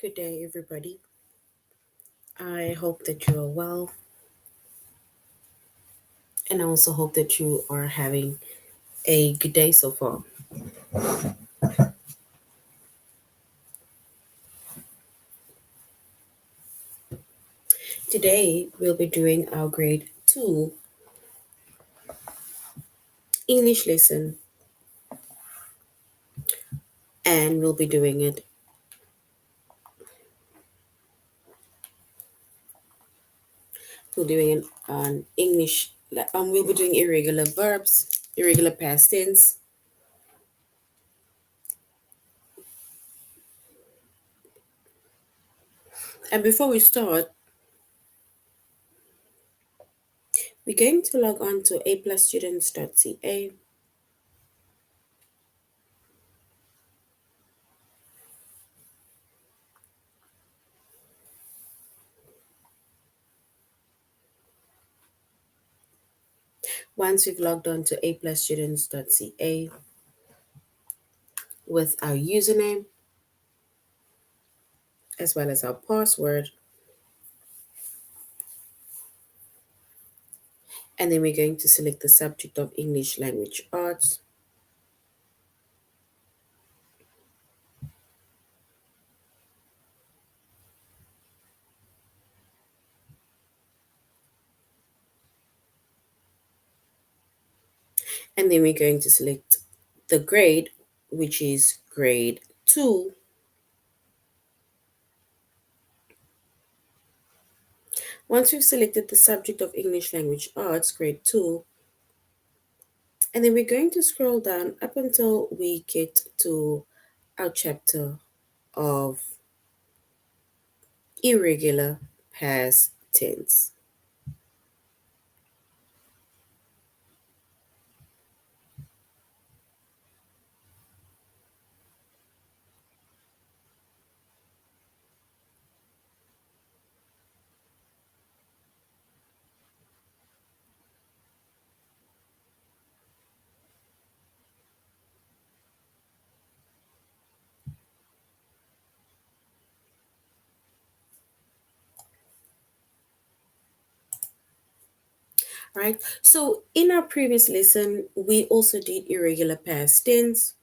Good day, everybody. I hope that you are well, and I also hope that you are having a good day so far. Today, we'll be doing our grade 2 English lesson, and we'll be doing it. We're doing it on English. We'll be doing irregular verbs, irregular past tense. And before we start, we're going to log on to aplusstudents.ca. Once we've logged on to aplusstudents.ca with our username as well as our password, and then we're going to select the subject of English Language Arts. And then we're going to select the grade, which is grade 2. Once we've selected the subject of English Language Arts, grade 2, and then we're going to scroll down up until we get to our chapter of irregular past tense. Right? So in our previous lesson, we also did irregular past tense.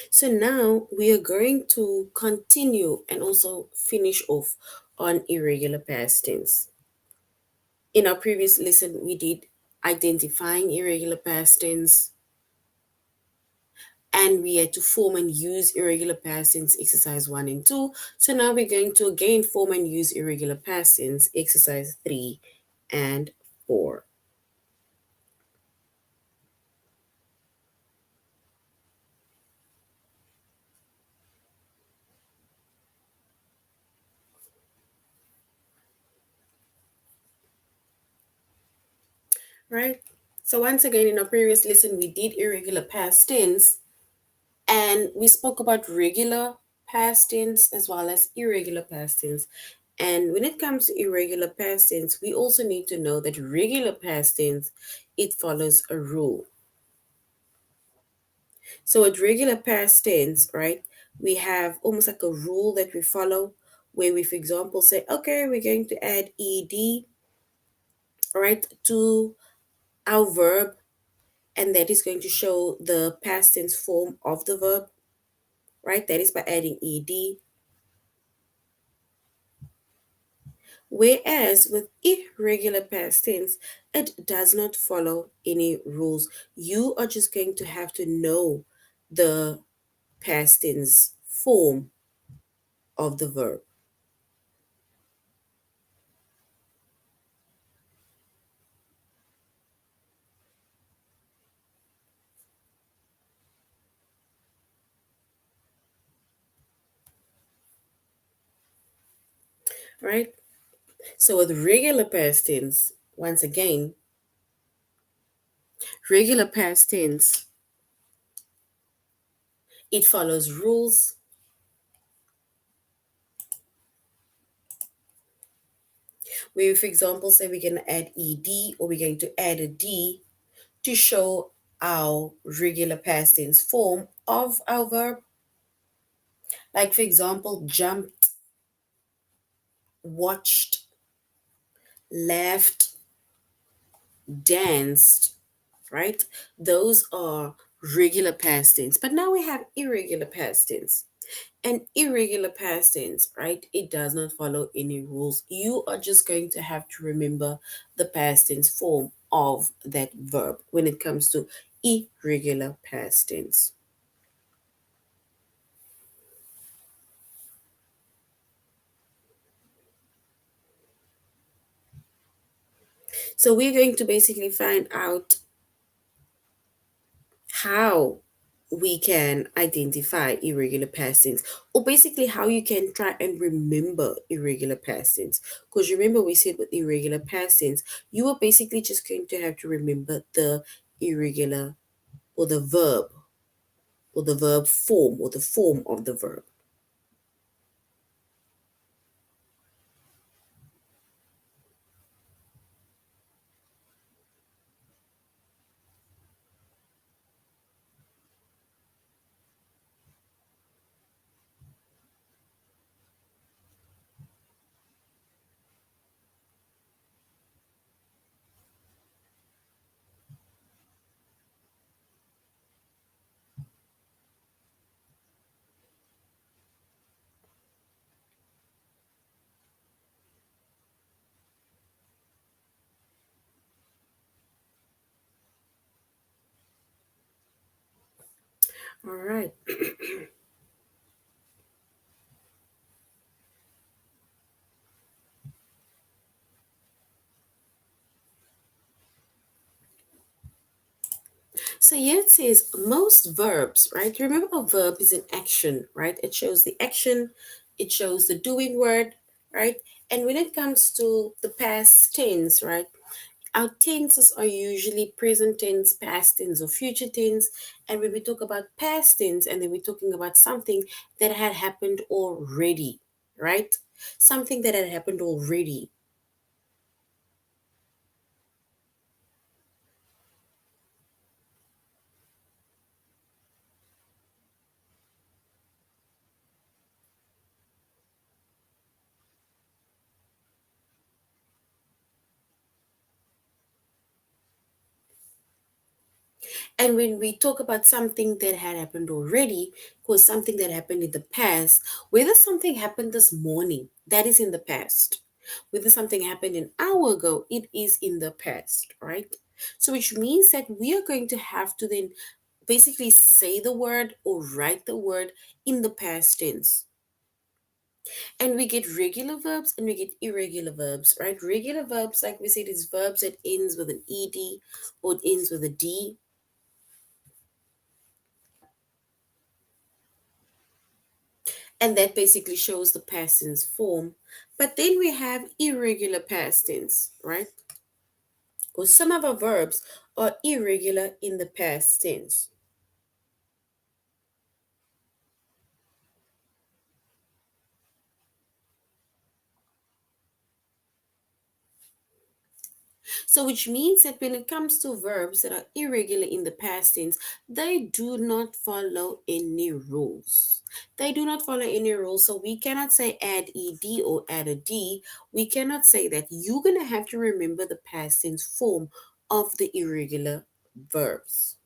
So now we are going to continue and also finish off on irregular past tense. In our previous lesson, we did identifying irregular past tense, and we had to form and use irregular past tense exercise 1 and 2. So now we're going to again form and use irregular past tense exercise 3 and 4. Right? So once again, in our previous lesson, we did irregular past tense, and we spoke about regular past tense as well as irregular past tense. And when it comes to irregular past tense, we also need to know that regular past tense, it follows a rule. So with regular past tense, right, we have almost like a rule that we follow where we, for example, say, okay, we're going to add ed, right, to our verb, and that is going to show the past tense form of the verb, right? That is by adding ed. Whereas with irregular past tense, it does not follow any rules. You are just going to have to know the past tense form of the verb. Right? So with regular past tense, once again, regular past tense, it follows rules. Where, for example, say we're going to add ed or we're going to add a d to show our regular past tense form of our verb. Like, for example, jumped, watched, laughed, danced, right? Those are regular past tense. But now we have irregular past tense. And irregular past tense, right? It does not follow any rules. You are just going to have to remember the past tense form of that verb when it comes to irregular past tense. So we're going to basically find out how we can identify irregular past tense, or basically how you can try and remember irregular past tense. Because remember, we said with irregular past tense, you are basically just going to have to remember the irregular or the verb or the verb form or the form of the verb. All right. So here it says most verbs, right? Remember, a verb is an action, right? It shows the action, it shows the doing word, right? And when it comes to the past tense, right? Our tenses are usually present tense, past tense, or future tense. And when we talk about past tense, and then we're talking about something that had happened already, right? Something that had happened already. And when we talk about something that had happened already, was something that happened in the past, whether something happened this morning, that is in the past. Whether something happened an hour ago, it is in the past, right? So, which means that we are going to have to then basically say the word or write the word in the past tense. And we get regular verbs and we get irregular verbs, right? Regular verbs, like we said, is verbs that ends with an ed or it ends with a d. And that basically shows the past tense form. But then we have irregular past tense, right? Because some of our verbs are irregular in the past tense. So, which means that when it comes to verbs that are irregular in the past tense, they do not follow any rules. They do not follow any rules. So, we cannot say add ed or add a d. We cannot say that. You're going to have to remember the past tense form of the irregular verbs.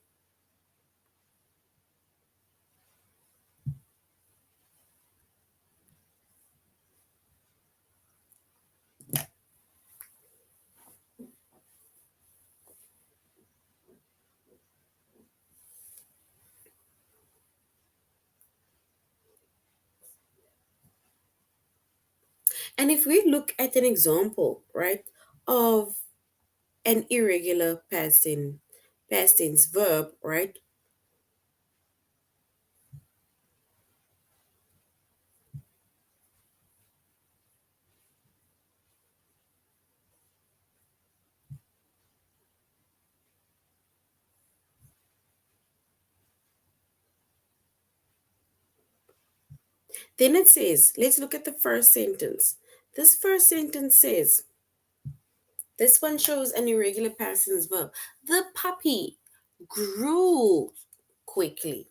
And if we look at an example, right, of an irregular past tense verb, right? Then it says, let's look at the first sentence. This first sentence says, this one shows an irregular past tense verb. The puppy grew quickly.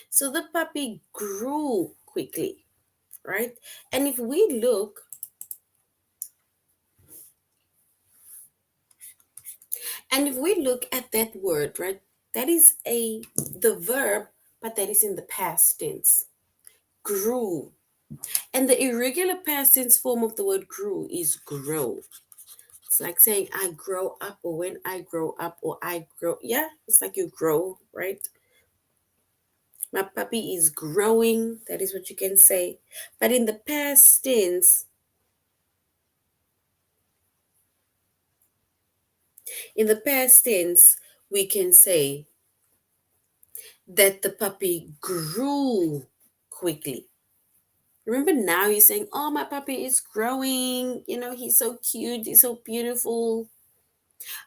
So the puppy grew quickly, right? And if we look, and if we look at that word, right, that is the verb, but that is in the past tense. Grew. And the irregular past tense form of the word grew is grow. It's like saying I grow up, or when I grow up, or I grow. Yeah, it's like you grow, right? My puppy is growing. That is what you can say. But in the past tense, in the past tense, we can say that the puppy grew quickly. Remember, now you're saying, oh, my puppy is growing. He's so cute. He's so beautiful.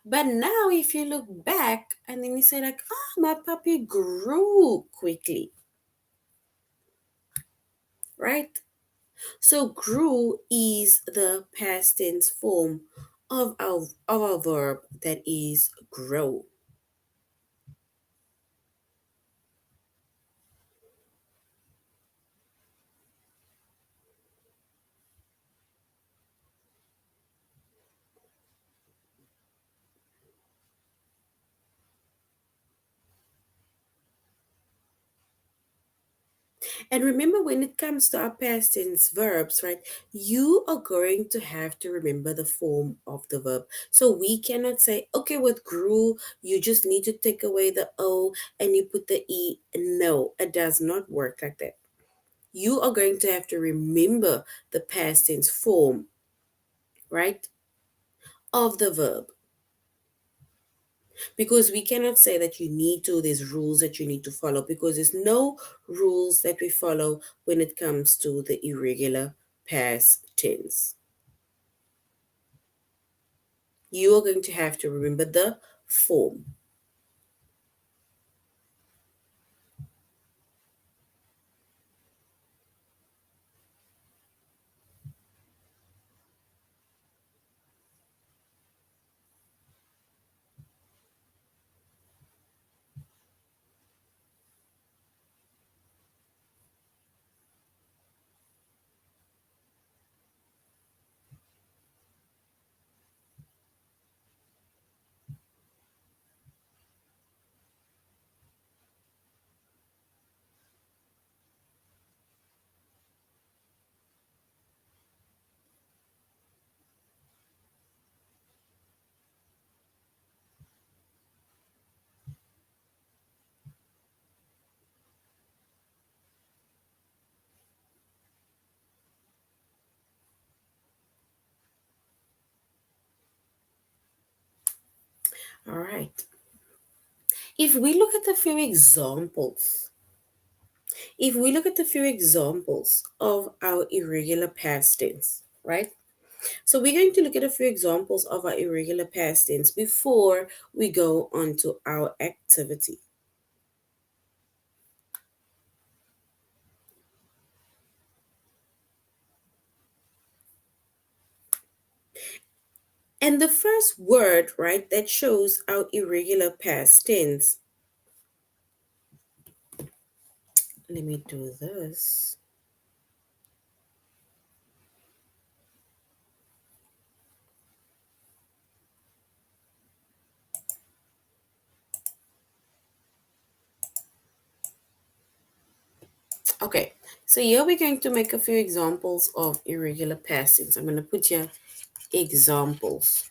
But now, if you look back and then you say, like, oh, my puppy grew quickly, right? So, grew is the past tense form of our verb that is grow. And remember, when it comes to our past tense verbs, right, you are going to have to remember the form of the verb. So we cannot say, okay, with grew, you just need to take away the O and you put the E. No, it does not work like that. You are going to have to remember the past tense form, right, of the verb. Because we cannot say that you need to, there's rules that you need to follow, because there's no rules that we follow when it comes to the irregular past tense. You are going to have to remember the form. All right. If we look at a few examples, if we look at a few examples of our irregular past tense, right? So we're going to look at a few examples of our irregular past tense before we go on to our activity. And the first word, right, that shows our irregular past tense. Let me do this. Okay, so here we're going to make a few examples of irregular past tense. I'm going to put here examples.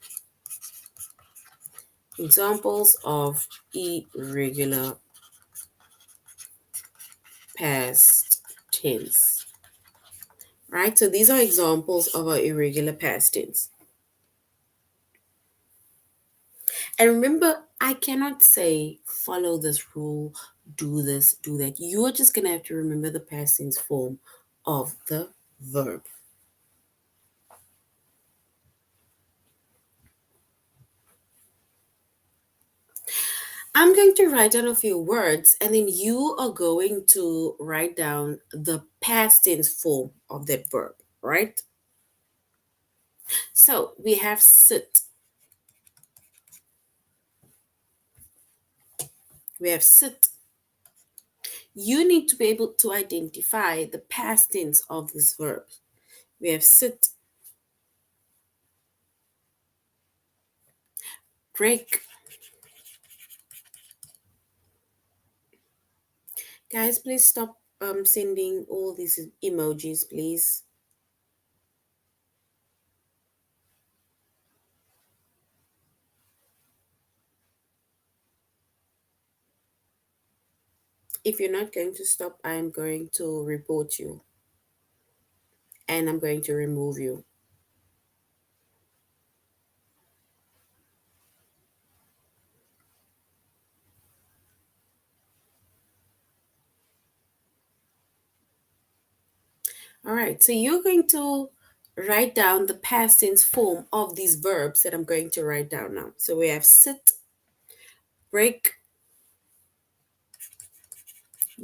Examples of irregular past tense. Right? So these are examples of our irregular past tense. And remember, I cannot say follow this rule, do this, do that. You're just going to have to remember the past tense form of the verb. I'm going to write down a few words, and then you are going to write down the past tense form of that verb, right? So we have sit, We have sit. You need to be able to identify the past tense of this verb. We have sit, break. Guys, please stop sending all these emojis, please. If you're not going to stop, I am going to report you and I'm going to remove you. All right, so you're going to write down the past tense form of these verbs that I'm going to write down now. So we have sit, break,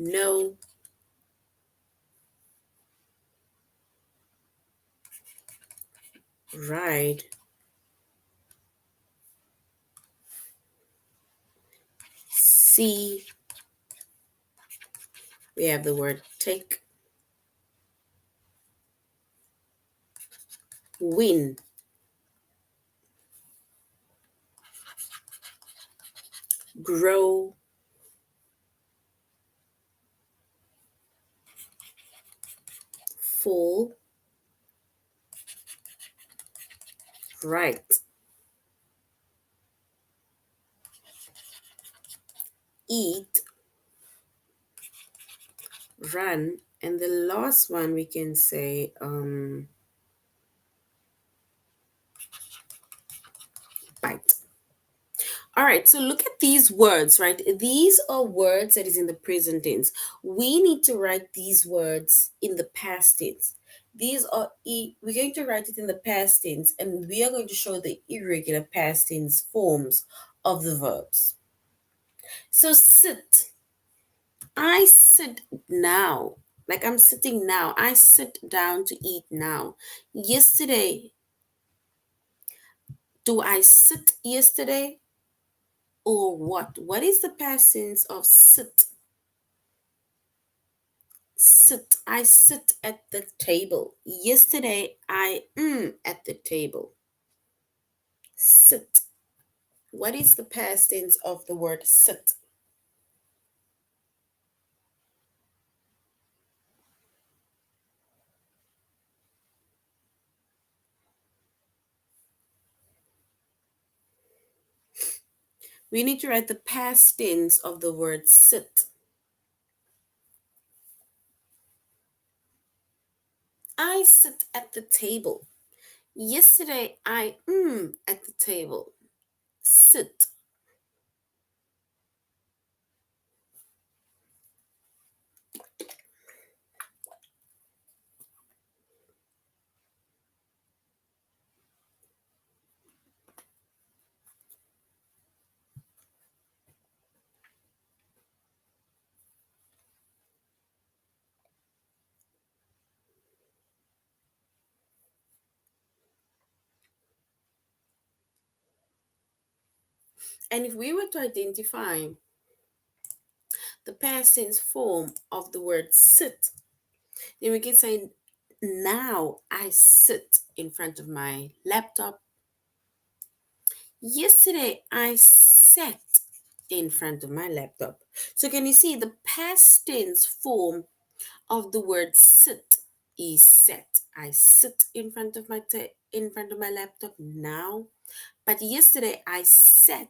know, ride, see. We have the word take, win, grow, fall, write, eat, run, and the last one we can say bite. All right, so look at these words, right? These are words that is in the present tense. We need to write these words in the past tense. We're going to write it in the past tense, and we are going to show the irregular past tense forms of the verbs. So sit. I sit now. Like I'm sitting now. I sit down to eat now. Yesterday. Do I sit yesterday? Or what? What is the past tense of sit? Sit. I sit at the table. Yesterday, I am at the table. Sit. What is the past tense of the word sit? We need to write the past tense of the word sit. I sit at the table. Yesterday, I am at the table. Sit. And if we were to identify the past tense form of the word sit, then we can say, now I sit in front of my laptop. Yesterday I sat in front of my laptop. So can you see the past tense form of the word sit is sat. I sit in front of my laptop now. But yesterday I sat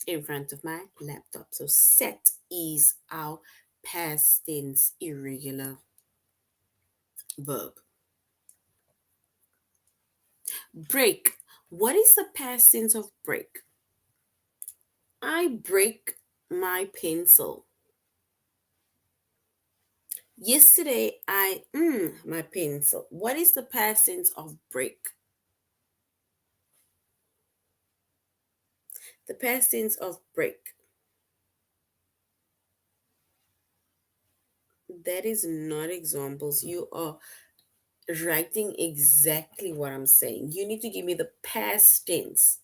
in front of my laptop. So sat is our past tense irregular verb. Break. What is the past tense of break? I break my pencil. Yesterday I my pencil. What is the past tense of break? The past tense of break. That is not examples. You are writing exactly what I'm saying. You need to give me the past tense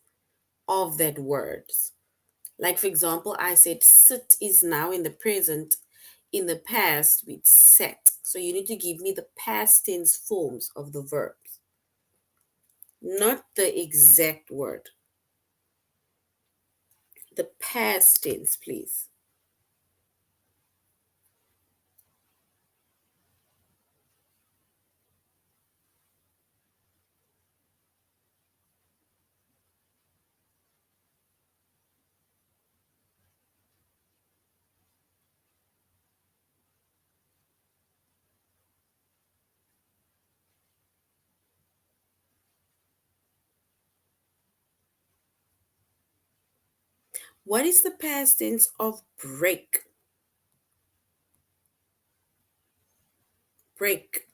of that words. Like, for example, I said sit is now in the present. In the past, we'd sat. So you need to give me the past tense forms of the verbs, not the exact word. The past tense, please. What is the past tense of break? Break.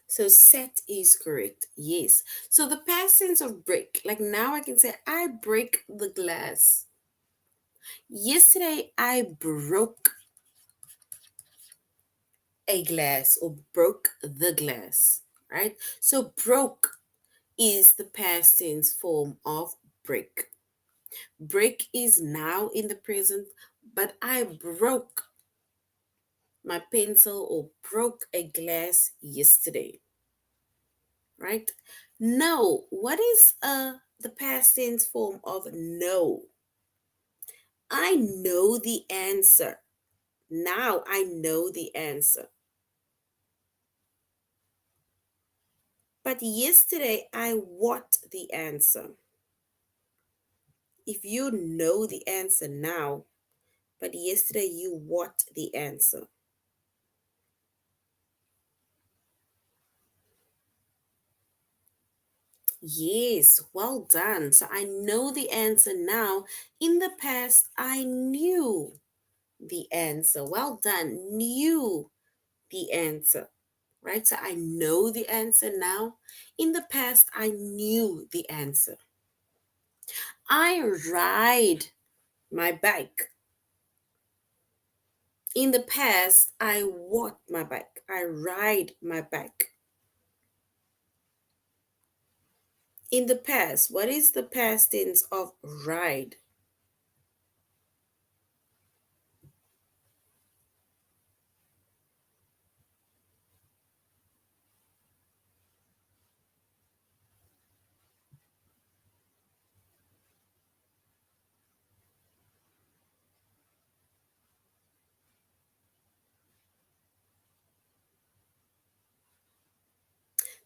So set is correct. Yes. So the past tense of break, like now I can say, I break the glass. Yesterday I broke a glass or broke the glass, right? So broke is the past tense form of break. Break is now in the present, but I broke my pencil or broke a glass yesterday, right? No, what is the past tense form of no? I know the answer. Now I know the answer. But yesterday I what the answer. If you know the answer now, but yesterday you what the answer. Yes, well done. So I know the answer now. In the past, I knew the answer. Well done. Knew the answer, right? So I know the answer now. In the past, I knew the answer. I ride my bike. In the past, I walk my bike. I ride my bike. In the past, what is the past tense of ride?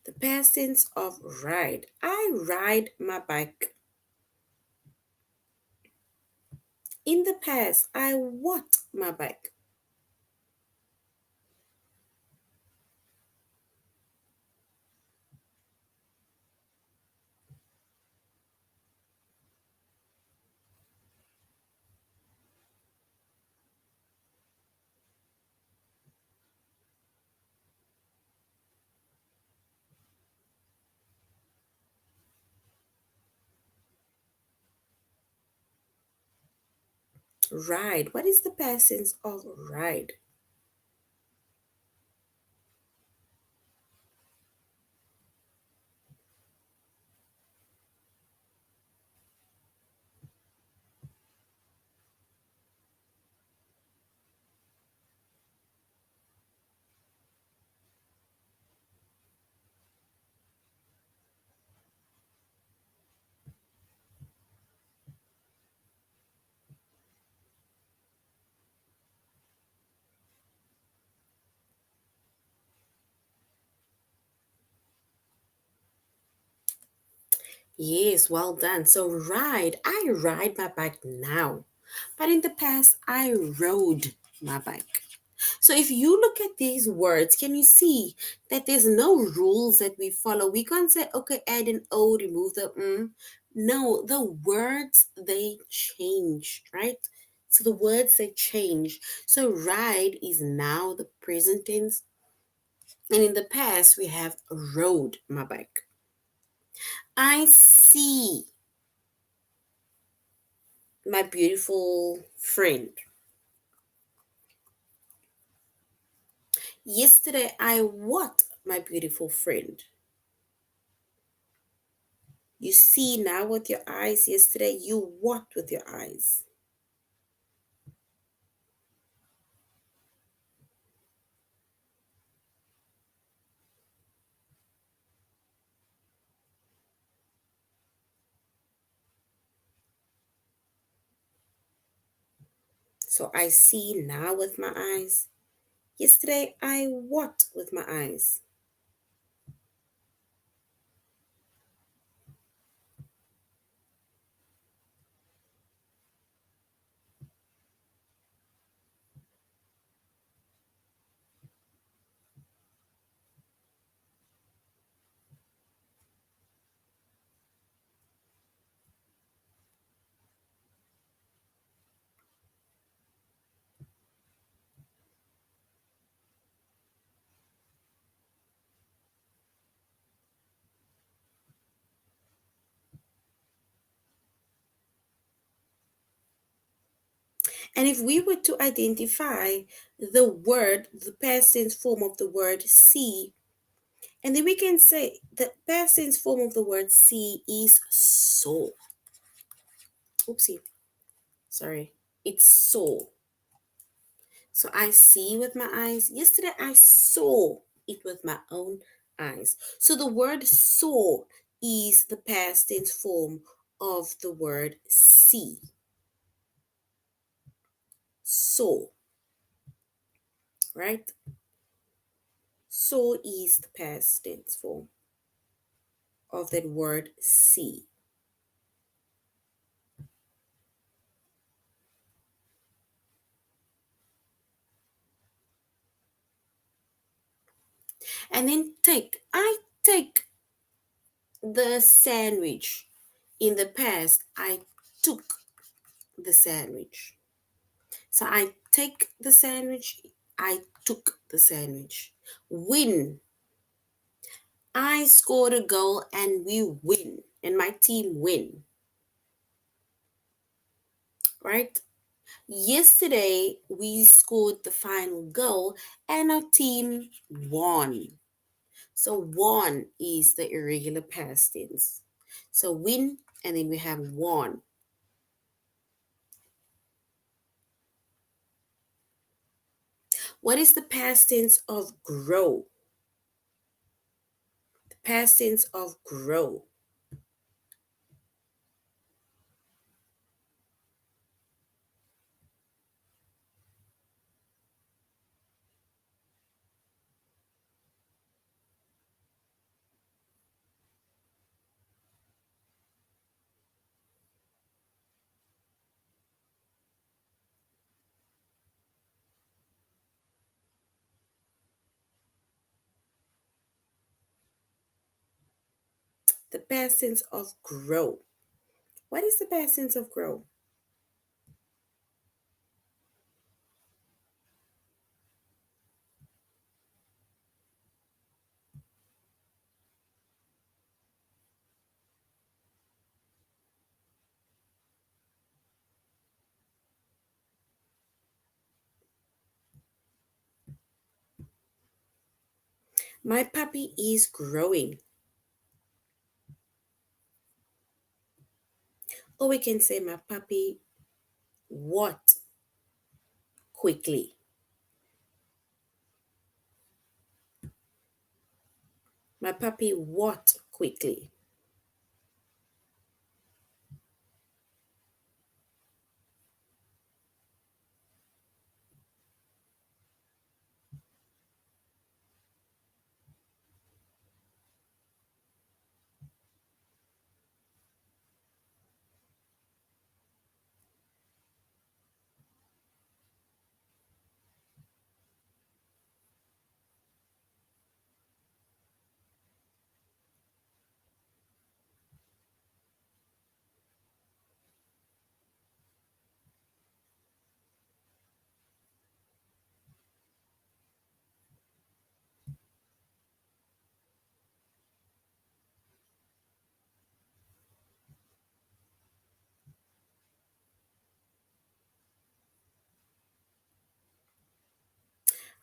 The past tense of ride. I ride my bike. In the past, I walked my bike. Ride. What is the past tense of ride? Yes, well done. So ride. I ride my bike now. But in the past, I rode my bike. So if you look at these words, can you see that there's no rules that we follow? We can't say, okay, add an O, remove the No, the words, they change, right? So the words, they change. So ride is now the present tense. And in the past, we have rode my bike. I see my beautiful friend. Yesterday, I what my beautiful friend. You see now with your eyes. Yesterday, you what with your eyes. So I see now with my eyes. Yesterday, I what with my eyes. And if we were to identify the word, the past tense form of the word see, and then we can say the past tense form of the word see is saw. Oopsie, sorry. It's saw. So I see with my eyes. Yesterday I saw it with my own eyes. So the word saw is the past tense form of the word see. Saw, right? Saw is the past tense form of that word see. And then take. I take the sandwich. In the past, I took the sandwich. So I take the sandwich, I took the sandwich. Win. I scored a goal and we win. And my team win. Right? Yesterday we scored the final goal and our team won. So won is the irregular past tense. So win and then we have won. What is the past tense of grow? The past tense of grow. The past tense of grow. What is the past tense of grow? My puppy is growing. Or we can say my puppy what quickly. My puppy what quickly.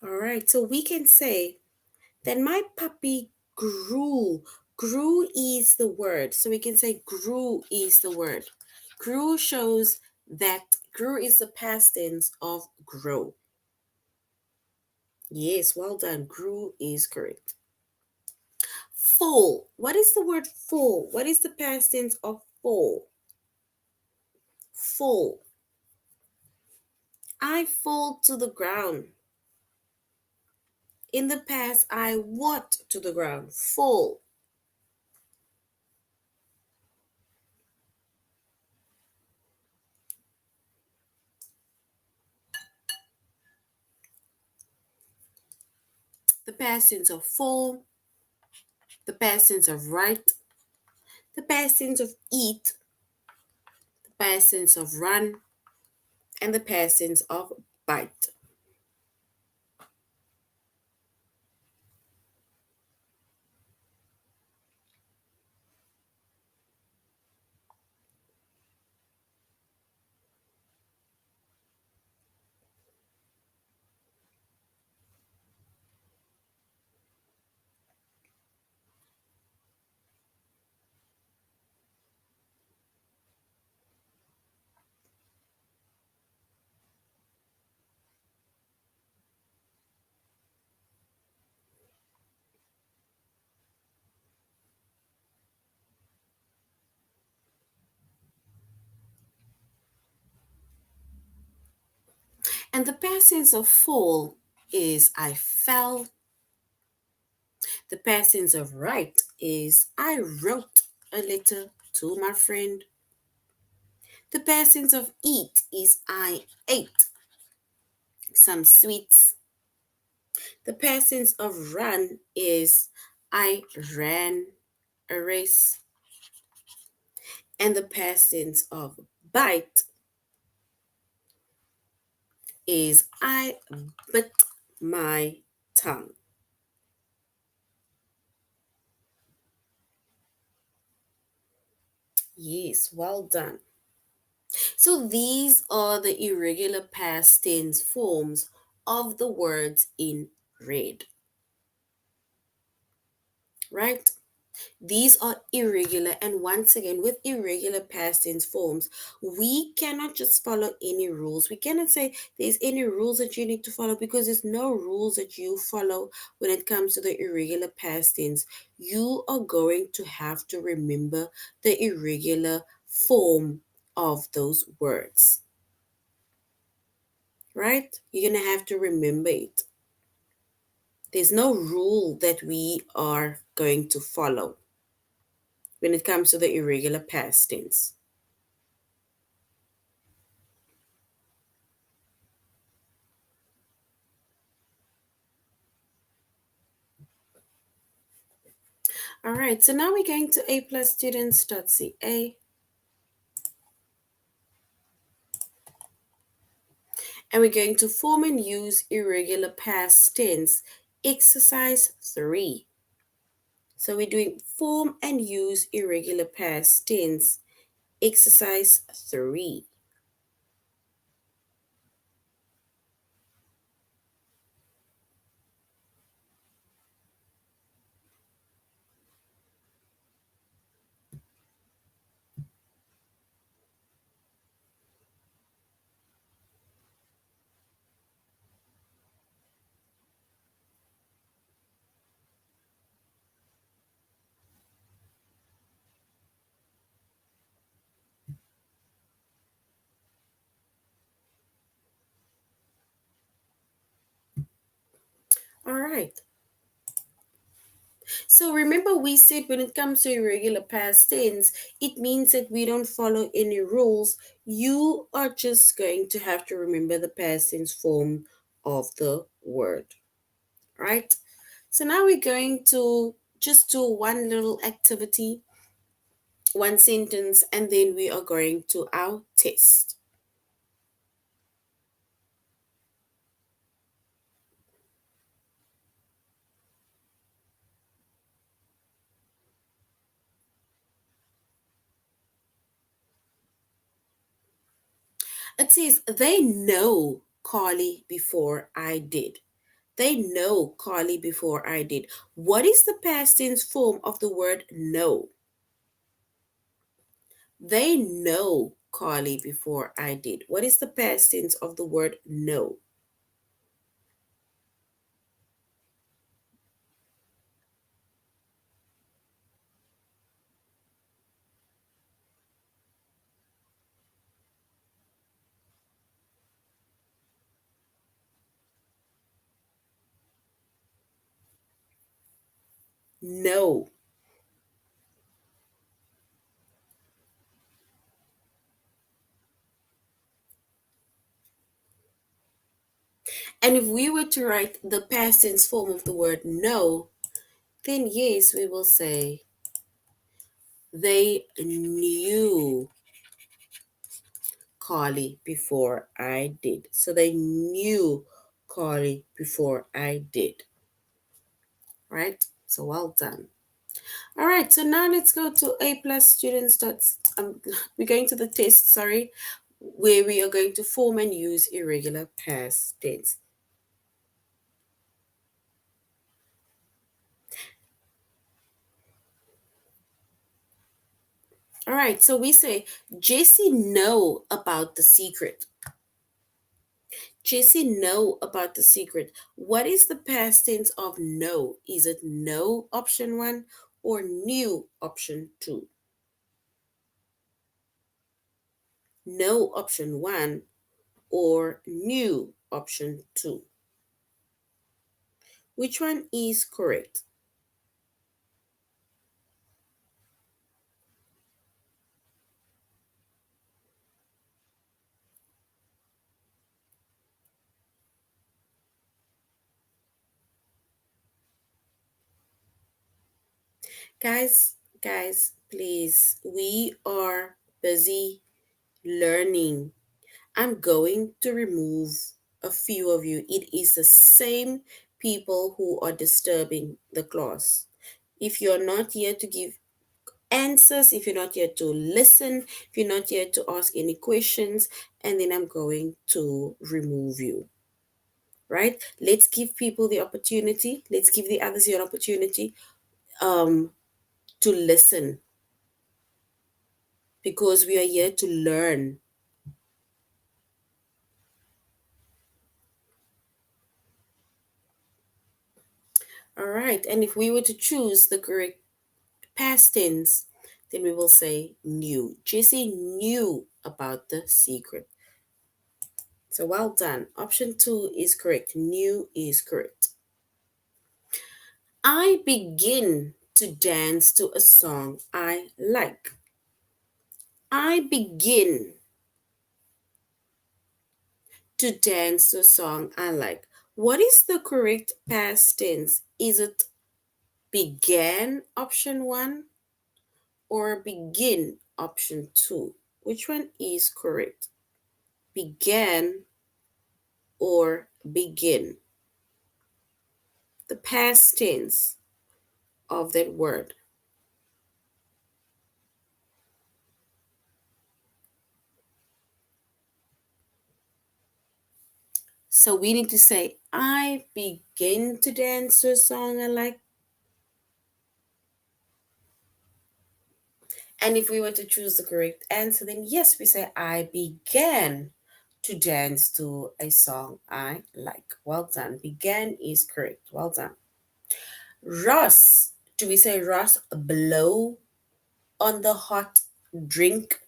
All right, so we can say that my puppy grew. Grew is the word. So we can say grew is the word. Grew shows that grew is the past tense of grow. Yes, well done. Grew is correct. Fall. What is the word fall? What is the past tense of fall? Fall. I fall to the ground. In the past, I what to the ground? Fall. The past tense of fall, the past tense of write, the past tense of eat, the past tense of run, and the past tense of bite. And the past tense of fall is I fell. The past tense of write is I wrote a letter to my friend. The past tense of eat is I ate some sweets. The past tense of run is I ran a race. And the past tense of bite is I bit my tongue. Yes, well done. So these are the irregular past tense forms of the words in red, right? These are irregular, and once again, with irregular past tense forms, we cannot just follow any rules. We cannot say there's any rules that you need to follow because there's no rules that you follow when it comes to the irregular past tense. You are going to have to remember the irregular form of those words, right? You're going to have to remember it. There's no rule that we are going to follow when it comes to the irregular past tense. All right, so now we're going to aplusstudents.ca and we're going to form and use irregular past tense exercise 3. So we're doing form and use irregular past tense exercise 3. All right. So remember we said when it comes to irregular past tense, it means that we don't follow any rules. You are just going to have to remember the past tense form of the word, right? So now we're going to just do one little activity, one sentence, and then we are going to our test. It says, they know Carly before I did. They know Carly before I did. What is the past tense form of the word know? They know Carly before I did. What is the past tense of the word know? Know. And if we were to write the past tense form of the word know, then yes, we will say they knew Carly before I did. So they knew Carly before I did. Right? So well done. All right, so now let's go to A plus students. We're going to the test, sorry, where we are going to form and use irregular past tense. All right, so we say Jesse know about the secret. Jesse know about the secret. What is the past tense of know? Is it know option one or knew option two? Know option one or knew option two? Which one is correct? Guys, please, we are busy learning. I'm going to remove a few of you. It is the same people who are disturbing the class. If you're not here to give answers, if you're not here to listen, if you're not here to ask any questions, and then I'm going to remove you. Right? Let's give people the opportunity. Let's give the others the opportunity um, to listen because we are here to learn. All right. And if we were to choose the correct past tense, then we will say knew. Jesse knew about the secret. So well done. Option two is correct. Knew is correct. I begin to dance to a song I like. I begin to dance to a song I like. What is the correct past tense? Is it began option one or begin option two? Which one is correct? Began or begin? The past tense of that word. So we need to say, I begin to dance to a song I like. And if we were to choose the correct answer, then yes, we say, I began to dance to a song I like. Well done. Began is correct. Well done. Ross. Do we say Ross blow on the hot drink?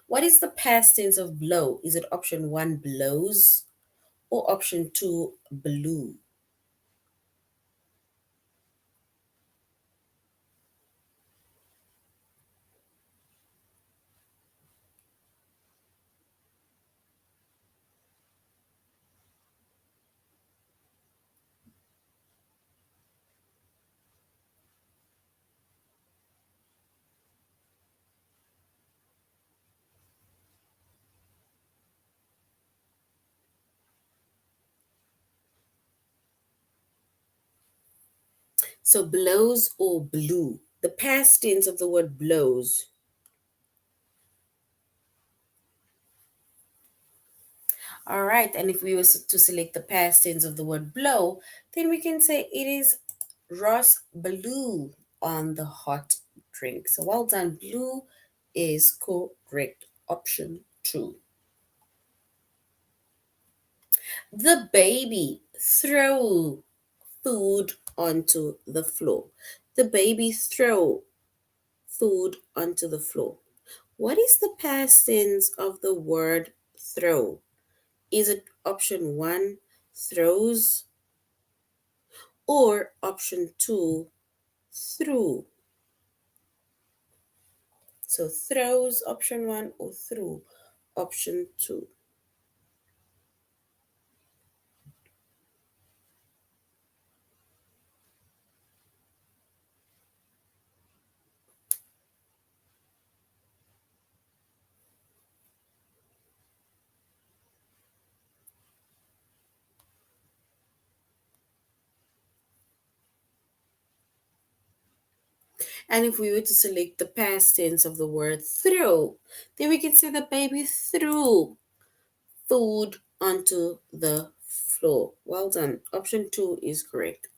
What is the past tense of blow? Is it option one, blows, or option two, blew? So blows or blew? The past tense of the word blows. All right, and if we were to select the past tense of the word blow, then we can say it is Ross blew on the hot drink. So well done. Blew is correct. Option two. The baby threw food onto the floor. The baby threw food onto the floor. What is the past tense of the word throw? Is it option one, throws, or option two, threw? So throws, option one, or threw, option two. And if we were to select the past tense of the word throw, then we can say the baby threw food onto the floor. Well done. Option two is correct.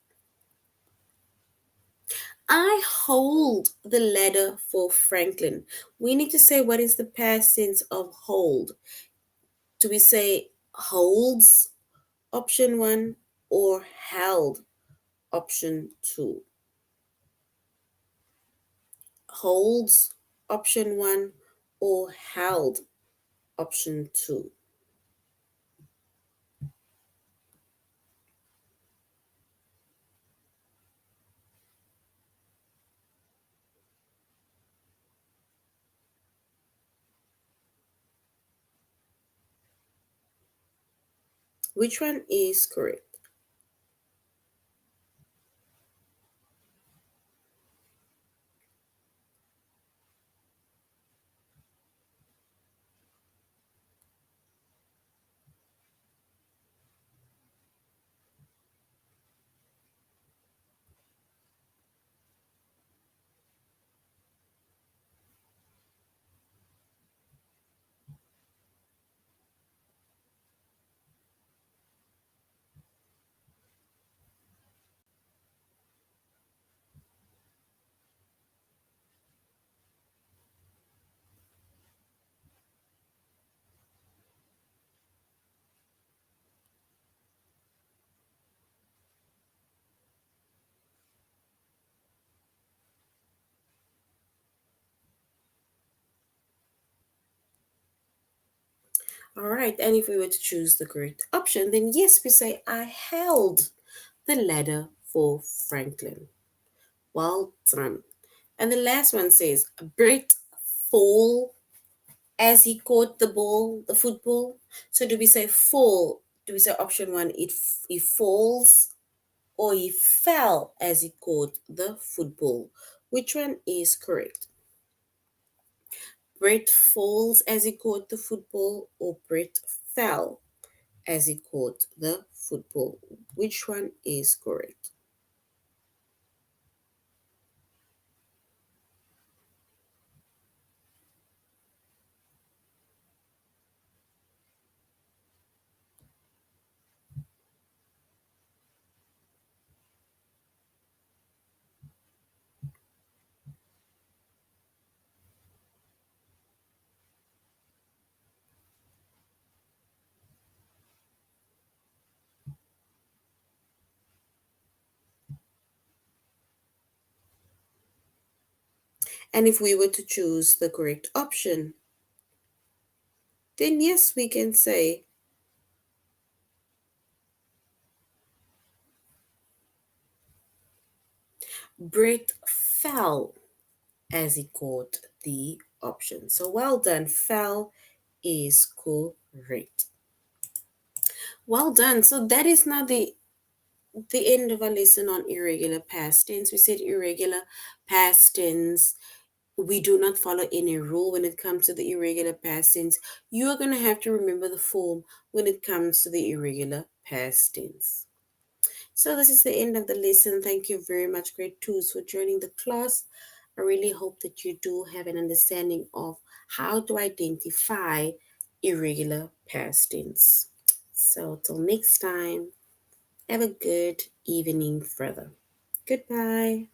I hold the ladder for Franklin. We need to say what is the past tense of hold. Do we say holds, option one, or held, option two? Holds, option one, or held, option two? Which one is correct? All right, and if we were to choose the correct option, then yes, we say I held the ladder for Franklin. Well done. And the last one says Brett fall as he caught the ball, the football. So do we say fall? Do we say option one, he falls, or he fell as he caught the football? Which one is correct? Brett falls as he caught the football, or Brett fell as he caught the football? Which one is correct? And if we were to choose the correct option, then yes, we can say Brett fell as he caught the option. So well done. Fell is correct. Well done. So that is now the end of our lesson on irregular past tense. We said irregular past tense. We do not follow any rule when it comes to the irregular past tense. You are going to have to remember the form when it comes to the irregular past tense. So this is the end of the lesson. Thank you very much, grade twos, for joining the class. I really hope that you do have an understanding of how to identify irregular past tense. So, till next time, have a good evening further. Goodbye.